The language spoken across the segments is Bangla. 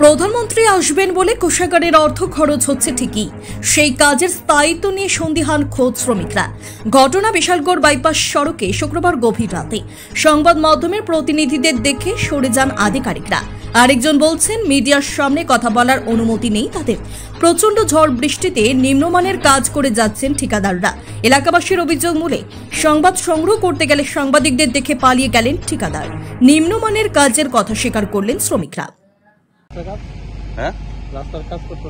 প্রধানমন্ত্রী আসবেন বলে কোষাগারের অর্থ খরচ হচ্ছে ঠিকই, সেই কাজের স্থায়িত্ব নিয়ে সন্দিহান খোদ শ্রমিকরা। ঘটনা বিশালগড় বাইপাস সড়কে শুক্রবার গভীর রাতে সংবাদ মাধ্যমের প্রতিনিধিদের দেখে সরে যান আধিকারিকরা। আরেকজন বলছেন, মিডিয়ার সামনে কথা বলার অনুমতি নেই তাদের। প্রচন্ড ঝড় বৃষ্টিতে নিম্নমানের কাজ করে যাচ্ছেন ঠিকাদাররা। এলাকাবাসীর অভিযোগ মূলে সংবাদ সংগ্রহ করতে গেলে সাংবাদিকদের দেখে পালিয়ে গেলেন ঠিকাদার। নিম্নমানের কাজের কথা স্বীকার করলেন শ্রমিকরা। রাস্তার কাজ করতে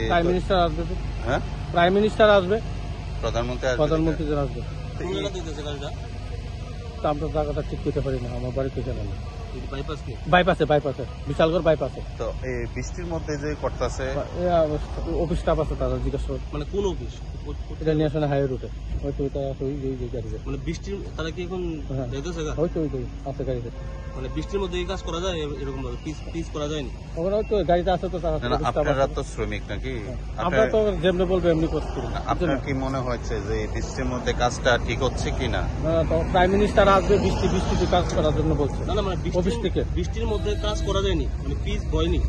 প্রাইম মিনিস্টার আসবে, প্রাইম মিনিস্টার আসবে, প্রধানমন্ত্রী আসবে। আমরা জায়গাটা ঠিক করতে পারি না, আমার বাড়িতে গেলাম বাইপাসে বিশালগড় বাইপাসে। তো এই বৃষ্টির মধ্যে যে করতেছে অফিস স্টাফ আছে, তারা জিজ্ঞাসা মানে কোন অফিস এটা ন্যাশনাল হাইওয়ে রুটে মানে বৃষ্টির তারা কি এখন আছে গাড়িতে, মানে বৃষ্টির মধ্যে এই কাজ করা যায় এরকম ভাবে পিস করা যায়নি। ওরা তো গাড়িতে আছে, তো তারা আপনারা তো শ্রমিক নাকি, আমরা তো যেমনি বলবো এমনি করছি। আপনার কি মনে হচ্ছে যে বৃষ্টির মধ্যে কাজটা ঠিক হচ্ছে কিনা? প্রাইম মিনিস্টার আসবে, বৃষ্টিতে কাজ করার জন্য বলছে। না মানে অফিস থেকে বৃষ্টির মধ্যে কাজ করা যায়নি, মানে পিস হয়নি।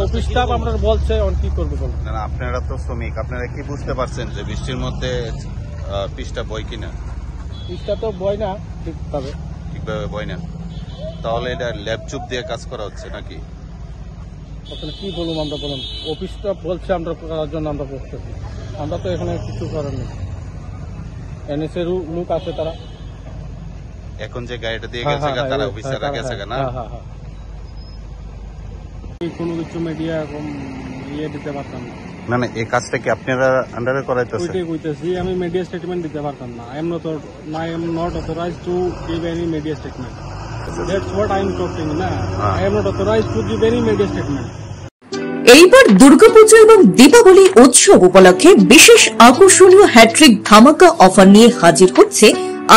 অফিস স্টাফ আমরা বলছে কি করবে বল। না আপনারা তো শ্রমিক, আপনারা কি বুঝতে পারছেন যে বৃষ্টির মধ্যে পিসটা বয় কিনা? পিসটা তো বয় না ঠিকভাবে বয় না, তাহলে এটা ল্যাপচুপ দিয়ে কাজ করা হচ্ছে নাকি? আসলে কি বলবো আমরা, বলুন অফিসটা বলছে আমরা করার জন্য আমরা করতেছি, আমরা তো এখানে কিছু করার নেই। এনএসএ লোক আছে, তারা এখন যে গাড়িটা দিয়ে গেছে তারা অফিসাররা গেছে না। কোনো কিছু মিডিয়া দিতে পারতাম না। মানে এই কাজটা কি আপনারা আন্ডারে করাইতেছেন? কইতেছি আমি মিডিয়া স্টেটমেন্ট দিতে পারতাম না। I am not authorized to give any media statement. That's what I am talking না। I am not authorized to give any media statement. এইবার দুর্গাপূজা এবং দীপাবলি উৎসব উপলক্ষে বিশেষ আকর্ষণীয় হ্যাট্রিক ধামাকা অফার নিয়ে হাজির হচ্ছে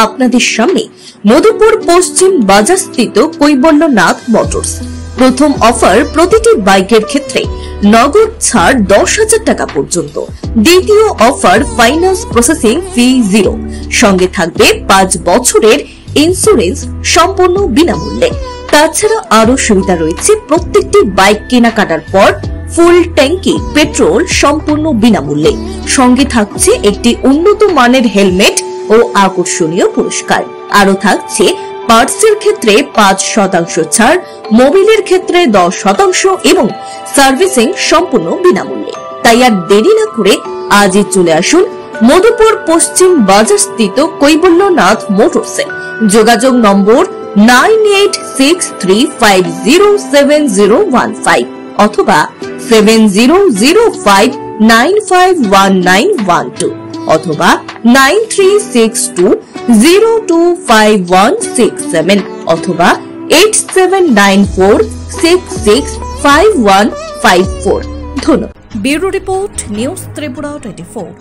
আপনাদের সামনে মধুপুর পশ্চিম বাজারস্থিত কৈবল্যনাথ মোটরস। প্রথম অফার প্রতিটি বাইকের ক্ষেত্রে নগদ ছাড় 10,000 টাকা পর্যন্ত। দ্বিতীয় অফার ফাইন্যান্স প্রসেসিং ফি 0, সঙ্গে থাকবে 5 বছরের ইন্স্যুরেন্স সম্পূর্ণ বিনামূল্যে। তাছাড়া আরো সুবিধা রয়েছে, প্রত্যেকটি বাইক কেনাকাটার পর ফুল ট্যাঙ্কি পেট্রোল সম্পূর্ণ বিনামূল্যে। সঙ্গে থাকছে একটি উন্নত মানের হেলমেট ও আকর্ষণীয় পুরস্কার। আরো থাকছে পার্টসের ক্ষেত্রে 5% ছাড়, মোবিলের ক্ষেত্রে 10% এবং সার্ভিসিং সম্পূর্ণ বিনামূল্যে। তাই আর দেরি না করে আজই চলে আসুন মধুপুর পশ্চিম বাজারস্থিত কৈবল্যনাথ মোটরসে। যোগাযোগ নম্বর 9863507015 অথবা 7005951912 অথবা 9362025167 অথবা 8794665154। ধন্যবাদ। Bureau report, news Tripura 24।